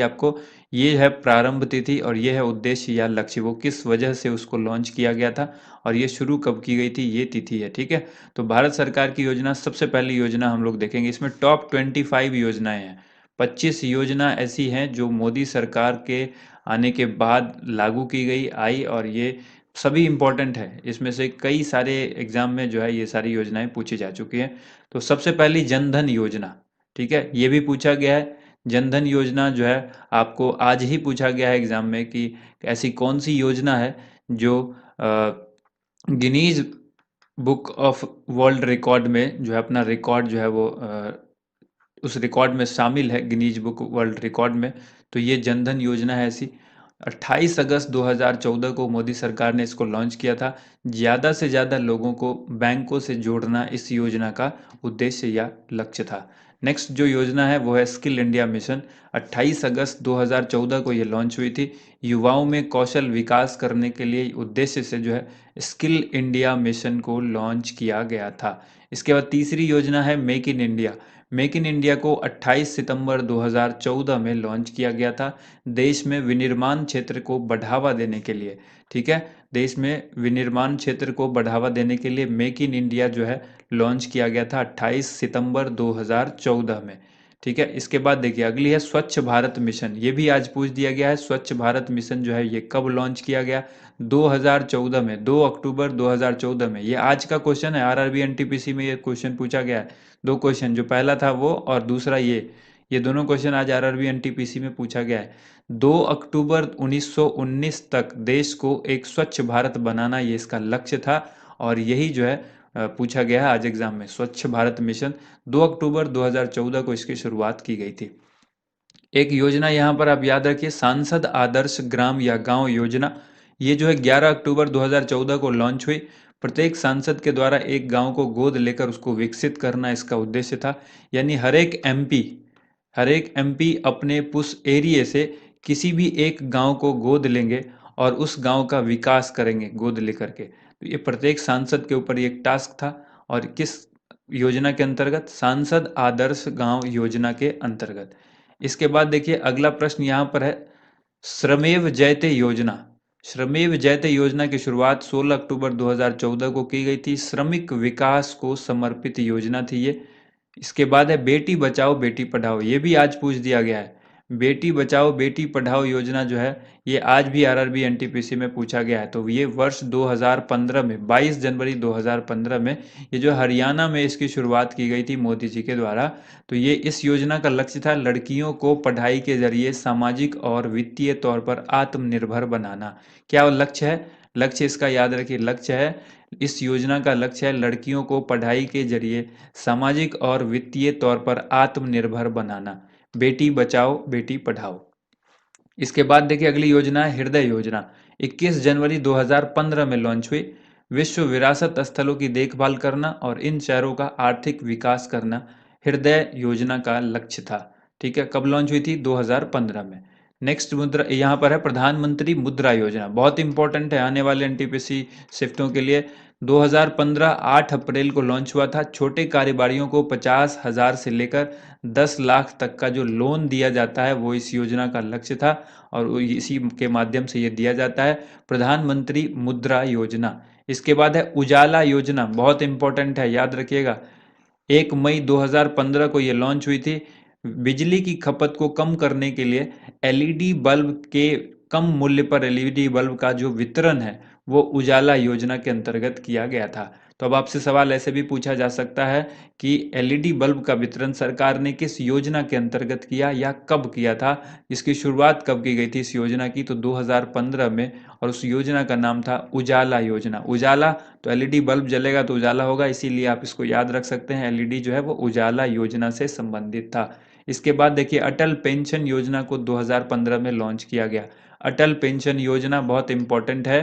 आपको, ये है प्रारंभ तिथि और ये है उद्देश्य या लक्ष्य, वो किस वजह से उसको लॉन्च किया गया था और ये शुरू कब की गई थी, ये तिथि है। ठीक है, तो भारत सरकार की योजना, सबसे पहली योजना हम लोग देखेंगे, इसमें टॉप 25 योजनाएं हैं। 25 योजना ऐसी हैं जो मोदी सरकार के आने के बाद लागू की गई आई, और ये सभी इम्पोर्टेंट है। इसमें से कई सारे एग्जाम में जो है ये सारी योजनाएं पूछी जा चुकी हैं। तो सबसे पहली जनधन योजना, ठीक है, ये भी पूछा गया है। जनधन योजना जो है आपको आज ही पूछा गया है एग्जाम में कि ऐसी कौन सी योजना है जो Guinness book of world record में जो है अपना रिकॉर्ड जो है वो उस रिकॉर्ड में शामिल है, गिनीज बुक वर्ल्ड रिकॉर्ड में। तो ये जनधन योजना है ऐसी। 28 अगस्त 2014 को मोदी सरकार ने इसको लॉन्च किया था। ज़्यादा से ज़्यादा लोगों को बैंकों से जोड़ना इस योजना का उद्देश्य या लक्ष्य था। नेक्स्ट जो योजना है वो है स्किल इंडिया मिशन। 28 अगस्त 2014 को ये लॉन्च हुई थी। युवाओं में कौशल विकास करने के लिए उद्देश्य से जो है स्किल इंडिया मिशन को लॉन्च किया गया था। इसके बाद तीसरी योजना है make in India. Make in India को 28 सितंबर 2014 में लॉन्च किया गया था, देश में विनिर्माण क्षेत्र को बढ़ावा देने के लिए। ठीक है, देश में विनिर्माण क्षेत्र को बढ़ावा देने के लिए मेक इन इंडिया जो है लॉन्च किया गया था 28 सितंबर 2014 में। ठीक है, इसके बाद देखिए अगली है स्वच्छ भारत मिशन। ये भी आज पूछ दिया गया है, स्वच्छ भारत मिशन जो है ये कब लॉन्च किया गया? 2014 में, 2 अक्टूबर 2014 में। ये आज का क्वेश्चन है, आरआरबी एनटीपीसी में ये क्वेश्चन पूछा गया है। दो क्वेश्चन, जो पहला था वो और दूसरा ये दोनों क्वेश्चन आज आरआरबी एनटीपीसी में पूछा गया है। 2 अक्टूबर 1919 तक देश को एक स्वच्छ भारत बनाना ये इसका लक्ष्य था, और यही जो है पूछा गया है आज एग्जाम में, स्वच्छ भारत मिशन। 2 अक्टूबर 2014 को इसकी शुरुआत की गई थी। एक योजना यहाँ पर आप याद रखिए, सांसद आदर्श ग्राम या गांव योजना। ये जो है 11 अक्टूबर 2014 को लॉन्च हुई। प्रत्येक सांसद के द्वारा एक गांव को गोद लेकर उसको विकसित करना इसका उद्देश्य था। यानी हर एक एमपी अपने पुश एरिया से किसी भी एक गांव को गोद लेंगे और उस गांव का विकास करेंगे गोद लेकर के। तो ये प्रत्येक सांसद के ऊपर एक टास्क था, और किस योजना के अंतर्गत? सांसद आदर्श गांव योजना के अंतर्गत। इसके बाद देखिए अगला प्रश्न यहाँ पर है, श्रमेव जयते योजना। श्रमेव जयते योजना की शुरुआत 16 अक्टूबर 2014 को की गई थी। श्रमिक विकास को समर्पित योजना थी ये। इसके बाद है बेटी बचाओ बेटी पढ़ाओ। ये भी आज पूछ दिया गया है। बेटी बचाओ बेटी पढ़ाओ योजना जो है ये आज भी आरआरबी एनटीपीसी में पूछा गया है। तो ये वर्ष 2015 में, 22 जनवरी 2015 में ये जो हरियाणा में इसकी शुरुआत की गई थी मोदी जी के द्वारा। तो ये इस योजना का लक्ष्य था लड़कियों को पढ़ाई के जरिए सामाजिक और वित्तीय तौर पर आत्मनिर्भर बनाना। क्या लक्ष्य है? लक्ष्य इसका याद रखिए, लक्ष्य है, इस योजना का लक्ष्य है लड़कियों को पढ़ाई के जरिए सामाजिक और वित्तीय तौर पर आत्मनिर्भर बनाना। बेटी बचाओ बेटी पढ़ाओ। इसके बाद देखिए अगली योजना है हृदय योजना। 21 जनवरी 2015 में लॉन्च हुई। विश्व विरासत स्थलों की देखभाल करना और इन शहरों का आर्थिक विकास करना हृदय योजना का लक्ष्य था। ठीक है, कब लॉन्च हुई थी? 2015 में। नेक्स्ट मुद्रा यहाँ पर है प्रधानमंत्री मुद्रा योजना, बहुत इंपॉर्टेंट है आने वाले एनटीपीसी शिफ्टों के लिए। 2015 8 अप्रैल को लॉन्च हुआ था। छोटे कारोबारियों को 50,000 से लेकर 10 लाख तक का जो लोन दिया जाता है वो इस योजना का लक्ष्य था, और इसी के माध्यम से ये दिया जाता है, प्रधानमंत्री मुद्रा योजना। इसके बाद है उजाला योजना, बहुत इंपॉर्टेंट है, याद रखिएगा। 1 मई 2015 को ये लॉन्च हुई थी। बिजली की खपत को कम करने के लिए एलईडी बल्ब के कम मूल्य पर एलईडी बल्ब का जो वितरण है वो उजाला योजना के अंतर्गत किया गया था। तो अब आपसे सवाल ऐसे भी पूछा जा सकता है कि एलईडी बल्ब का वितरण सरकार ने किस योजना के अंतर्गत किया या कब किया था? इसकी शुरुआत कब की गई थी इस योजना की? तो 2015 में, और उस योजना का नाम था उजाला योजना। उजाला, तो एलईडी बल्ब जलेगा तो उजाला होगा, इसीलिए आप इसको याद रख सकते हैं, एलईडी जो है वो उजाला योजना से संबंधित था। इसके बाद देखिए अटल पेंशन योजना को 2015 में लॉन्च किया गया। अटल पेंशन योजना बहुत इंपॉर्टेंट है।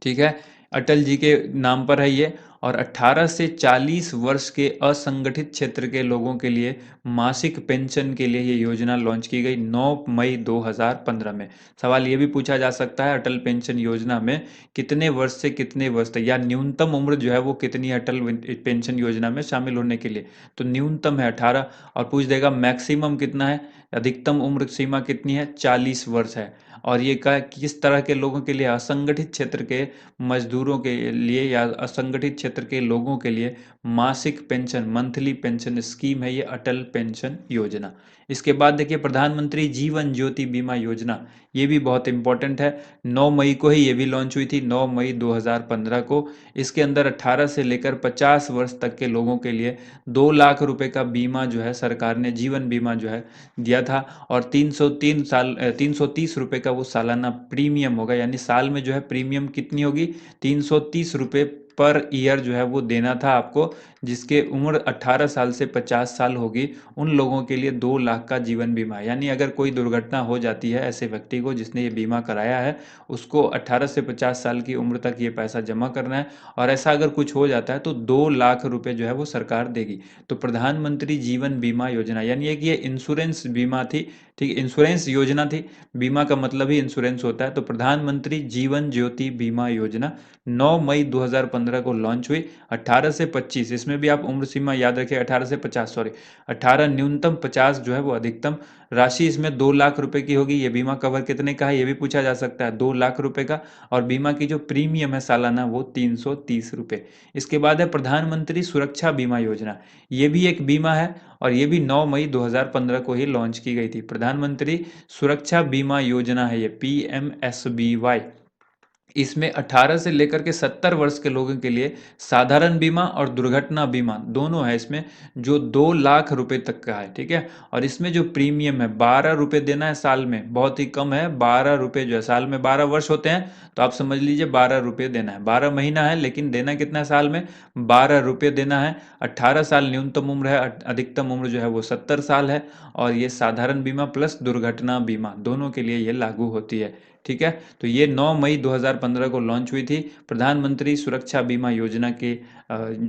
ठीक है, अटल जी के नाम पर है ये, और 18 से 40 वर्ष के असंगठित क्षेत्र के लोगों के लिए मासिक पेंशन के लिए ये योजना लॉन्च की गई 9 मई 2015 में। सवाल ये भी पूछा जा सकता है अटल पेंशन योजना में कितने वर्ष से कितने वर्ष तक, या न्यूनतम उम्र जो है वो कितनी है अटल पेंशन योजना में शामिल होने के लिए? तो न्यूनतम है 18, और पूछ देगा मैक्सिमम कितना है? अधिकतम उम्र सीमा कितनी है, 40 वर्ष है। और ये किस तरह के लोगों के लिए, असंगठित क्षेत्र के मजदूरों के लिए या असंगठित क्षेत्र के लोगों के लिए मासिक पेंशन, मंथली पेंशन स्कीम है ये अटल पेंशन योजना। इसके बाद देखिए प्रधानमंत्री जीवन ज्योति बीमा योजना, ये भी बहुत इंपॉर्टेंट है। 9 मई को ही ये भी लॉन्च हुई थी, 9 मई 2015 को। इसके अंदर 18 से लेकर 50 वर्ष तक के लोगों के लिए 2 लाख रुपए का बीमा जो है सरकार ने, जीवन बीमा जो है दिया था। और 330 रुपए का वो सालाना प्रीमियम होगा, यानी साल में जो है प्रीमियम कितनी होगी, 330 रुपए पर ईयर जो है वो देना था आपको। जिसके उम्र 18 साल से 50 साल होगी उन लोगों के लिए 2 लाख का जीवन बीमा है। यानी अगर कोई दुर्घटना हो जाती है ऐसे व्यक्ति को जिसने ये बीमा कराया है, उसको 18 से 50 साल की उम्र तक ये पैसा जमा करना है, और ऐसा अगर कुछ हो जाता है तो 2 लाख रुपए जो है वो सरकार देगी। तो प्रधानमंत्री जीवन बीमा योजना, यानी एक ये इंश्योरेंस बीमा थी, ठीक है, इंश्योरेंस योजना थी। बीमा का मतलब ही इंश्योरेंस होता है। तो प्रधानमंत्री जीवन ज्योति बीमा योजना 9 मई 2015 को लॉन्च हुई। 18 से 25, इसमें भी आप उम्र सीमा याद रखिए, 18 से 50, सॉरी 18 न्यूनतम, 50 जो है वो अधिकतम। राशि इसमें 2 लाख रुपए की होगी। ये बीमा कवर कितने का है ये भी पूछा जा सकता है, 2 लाख रुपए का। और बीमा की जो प्रीमियम है सालाना वो 330 रुपए। इसके बाद है प्रधानमंत्री सुरक्षा बीमा योजना, ये भी एक बीमा है और ये भी 9 मई 2015 को ही लॉन्च की गई थी। प्रधानमंत्री सुरक्षा बीमा योजना है ये, PMSBY। इसमें 18 से लेकर के 70 वर्ष के लोगों के लिए साधारण बीमा और दुर्घटना बीमा दोनों है इसमें, जो 2 लाख रुपए तक का है, ठीक है। और इसमें जो प्रीमियम है 12 रुपए देना है साल में, बहुत ही कम है 12 रुपए जो है। साल में 12 वर्ष होते हैं तो आप समझ लीजिए 12 रुपए देना है। 12 महीना है लेकिन देना कितना है साल में, 12 रुपए देना है। 18 साल न्यूनतम उम्र है, अधिकतम उम्र जो है वो 70 साल है। और ये साधारण बीमा प्लस दुर्घटना बीमा दोनों के लिए ये लागू होती है, ठीक है। तो ये 9 मई 2015 को लॉन्च हुई थी, प्रधानमंत्री सुरक्षा बीमा योजना के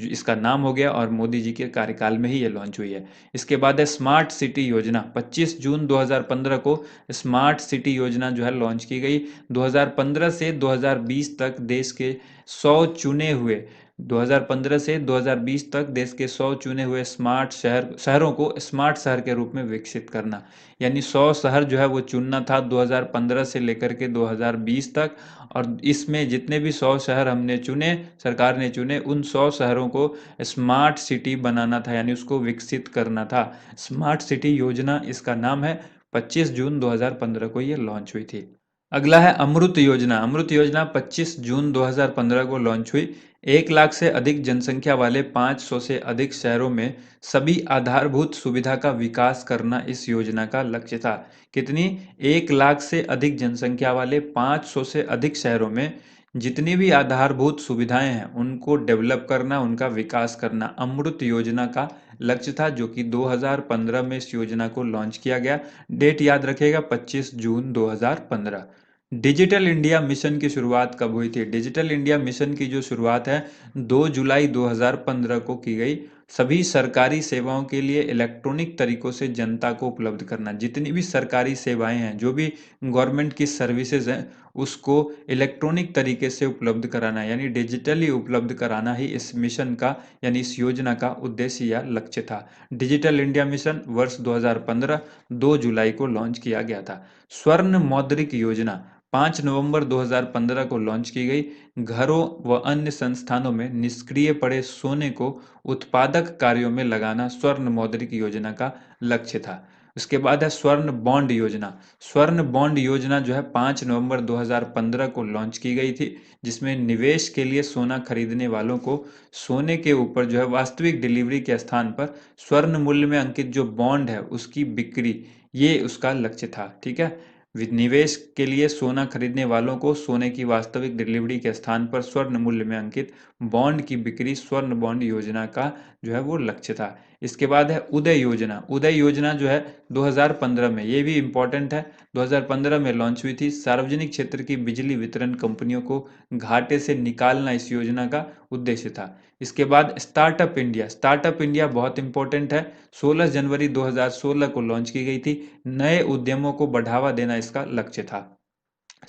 इसका नाम हो गया, और मोदी जी के कार्यकाल में ही ये लॉन्च हुई है। इसके बाद है स्मार्ट सिटी योजना, 25 जून 2015 को स्मार्ट सिटी योजना जो है लॉन्च की गई। 2015 से 2020 तक देश के 100 चुने हुए 2015 से 2020 तक देश के 100 चुने हुए स्मार्ट शहरों को स्मार्ट शहर के रूप में विकसित करना। यानी 100 शहर जो है वो चुनना था 2015 से लेकर के 2020 तक। और इसमें जितने भी 100 शहर हमने चुने, सरकार ने चुने, उन 100 शहरों को स्मार्ट सिटी बनाना था, यानी उसको विकसित करना था। स्मार्ट सिटी योजना इसका नाम है। 25 जून 2015 को ये लॉन्च हुई थी। अगला है अमृत योजना। अमृत योजना 25 जून 2015 को लॉन्च हुई। 1 लाख से अधिक जनसंख्या वाले 500 से अधिक शहरों में सभी आधारभूत सुविधा का विकास करना इस योजना का लक्ष्य था। कितनी? 1 लाख से अधिक जनसंख्या वाले 500 से अधिक शहरों में जितनी भी आधारभूत सुविधाएं हैं उनको डेवलप करना, उनका विकास करना अमृत योजना का लक्ष्य था, जो कि 2015 में इस योजना को लॉन्च किया गया। डेट याद रखिएगा, 25 जून 2015। डिजिटल इंडिया मिशन की शुरुआत कब हुई थी? डिजिटल इंडिया मिशन की जो शुरुआत है 2 जुलाई 2015 को की गई। सभी सरकारी सेवाओं के लिए इलेक्ट्रॉनिक तरीकों से जनता को उपलब्ध करना। जितनी भी सरकारी सेवाएं हैं, जो भी गवर्नमेंट की सर्विसेज हैं, उसको इलेक्ट्रॉनिक तरीके से उपलब्ध कराना, यानी डिजिटली उपलब्ध कराना ही इस मिशन का, यानी इस योजना का उद्देश्य या लक्ष्य था। डिजिटल इंडिया मिशन वर्ष 2015 2 जुलाई को लॉन्च किया गया था। स्वर्ण मौद्रिक योजना 5 नवंबर 2015 को लॉन्च की गई। घरों व अन्य संस्थानों में निष्क्रिय पड़े सोने को उत्पादक कार्यों में लगाना स्वर्ण मौद्रिक योजना का लक्ष्य था। उसके बाद है स्वर्ण बॉन्ड योजना। स्वर्ण बॉन्ड योजना जो है 5 नवंबर 2015 को लॉन्च की गई थी, जिसमें निवेश के लिए सोना खरीदने वालों को सोने के ऊपर जो है वास्तविक डिलीवरी के स्थान पर स्वर्ण मूल्य में अंकित जो बॉन्ड है उसकी बिक्री, ये उसका लक्ष्य था, ठीक है। निवेश के लिए सोना खरीदने वालों को सोने की वास्तविक डिलीवरी के स्थान पर स्वर्ण मूल्य में अंकित बॉन्ड की बिक्री स्वर्ण बॉन्ड योजना का जो है वो लक्ष्य था। इसके बाद है उदय योजना। उदय योजना जो है 2015 में, ये भी इंपॉर्टेंट है, 2015 में लॉन्च हुई थी। सार्वजनिक क्षेत्र की बिजली वितरण कंपनियों को घाटे से निकालना इस योजना का उद्देश्य था। इसके बाद स्टार्टअप इंडिया। स्टार्टअप इंडिया बहुत इंपॉर्टेंट है, 16 जनवरी 2016 को लॉन्च की गई थी। नए उद्यमों को बढ़ावा देना इसका लक्ष्य था।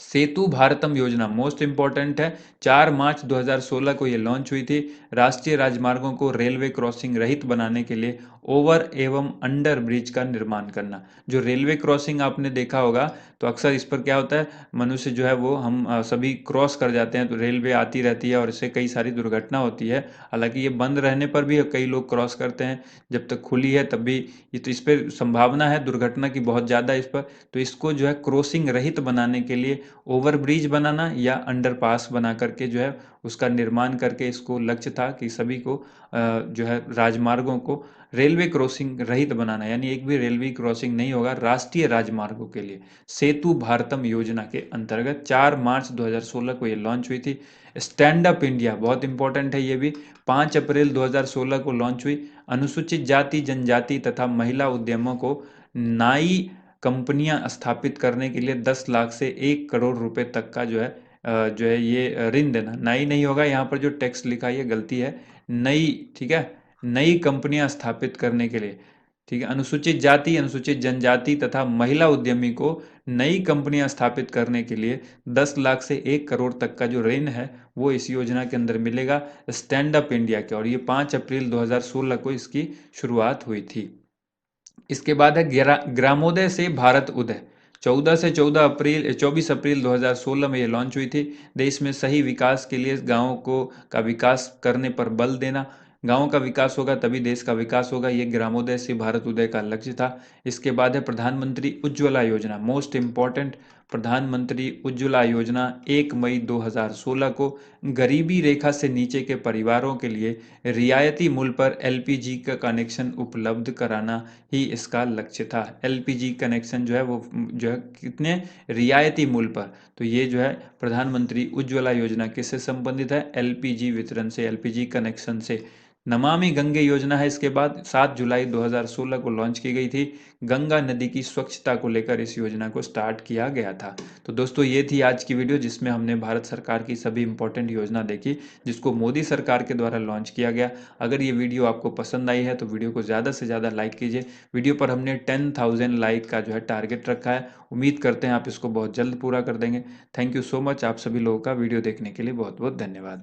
सेतु भारतम योजना मोस्ट इंपॉर्टेंट है, 4 मार्च 2016 को ये लॉन्च हुई थी। राष्ट्रीय राजमार्गों को रेलवे क्रॉसिंग रहित बनाने के लिए ओवर एवं अंडर ब्रिज का निर्माण करना। जो रेलवे क्रॉसिंग आपने देखा होगा, तो अक्सर इस पर क्या होता है, मनुष्य जो है वो हम सभी क्रॉस कर जाते हैं, तो रेलवे आती रहती है और इससे कई सारी दुर्घटना होती है। हालांकि ये बंद रहने पर भी कई लोग क्रॉस करते हैं, जब तक खुली है तब भी ये, तो इस पर संभावना है दुर्घटना की बहुत ज़्यादा इस पर। तो इसको जो है क्रॉसिंग रहित बनाने के लिए ओवर ब्रिज बनाना या अंडरपास बना करके जो है उसका निर्माण करके, इसको लक्ष्य था कि सभी को जो है राजमार्गों को रेलवे क्रॉसिंग रहित बनाना, यानी एक भी रेलवे क्रॉसिंग नहीं होगा राष्ट्रीय राजमार्गों के लिए। सेतु भारतम योजना के अंतर्गत 4 मार्च 2016 को ये लॉन्च हुई थी। स्टैंड अप इंडिया बहुत इंपॉर्टेंट है, ये भी 5 अप्रैल 2016 को लॉन्च हुई। अनुसूचित जाति जनजाति तथा महिला उद्यमों को नाई कंपनियां स्थापित करने के लिए 10 लाख से 1 करोड़ रुपए तक का जो है ये ऋण देना। नई नहीं होगा, यहाँ पर जो टेक्स्ट लिखा है ये गलती है, नई, ठीक है, नई कंपनियां स्थापित करने के लिए, ठीक है। अनुसूचित जाति अनुसूचित जनजाति तथा महिला उद्यमी को नई कंपनियां स्थापित करने के लिए 10 लाख से 1 करोड़ तक का जो ऋण है वो इस योजना के अंदर मिलेगा, स्टैंड अप इंडिया के। और ये 5 अप्रैल 2016 को इसकी शुरुआत हुई थी। इसके बाद है ग्रामोदय से भारत उदय। 24 अप्रैल 2016 में ये लॉन्च हुई थी। देश में सही विकास के लिए गाँवों को का विकास करने पर बल देना। गाँव का विकास होगा तभी देश का विकास होगा, ये ग्रामोदय से भारत उदय का लक्ष्य था। इसके बाद है प्रधानमंत्री उज्ज्वला योजना, मोस्ट इंपॉर्टेंट। प्रधानमंत्री उज्ज्वला योजना 1 मई 2016 को गरीबी रेखा से नीचे के परिवारों के लिए रियायती मूल्य पर एलपीजी का कनेक्शन उपलब्ध कराना ही इसका लक्ष्य था। एलपीजी कनेक्शन जो है वो जो है कितने रियायती मूल्य पर, तो ये जो है प्रधानमंत्री उज्ज्वला योजना किससे संबंधित है, एलपीजी वितरण से, एलपीजी कनेक्शन से। नमामि गंगे योजना है इसके बाद, 7 जुलाई 2016 को लॉन्च की गई थी। गंगा नदी की स्वच्छता को लेकर इस योजना को स्टार्ट किया गया था। तो दोस्तों ये थी आज की वीडियो जिसमें हमने भारत सरकार की सभी इंपॉर्टेंट योजना देखी, जिसको मोदी सरकार के द्वारा लॉन्च किया गया। अगर ये वीडियो आपको पसंद आई है तो वीडियो को ज़्यादा से ज़्यादा लाइक कीजिए। वीडियो पर हमने 10,000 लाइक का जो है टारगेट रखा है, उम्मीद करते हैं आप इसको बहुत जल्द पूरा कर देंगे। थैंक यू सो मच, आप सभी लोगों का वीडियो देखने के लिए बहुत बहुत धन्यवाद।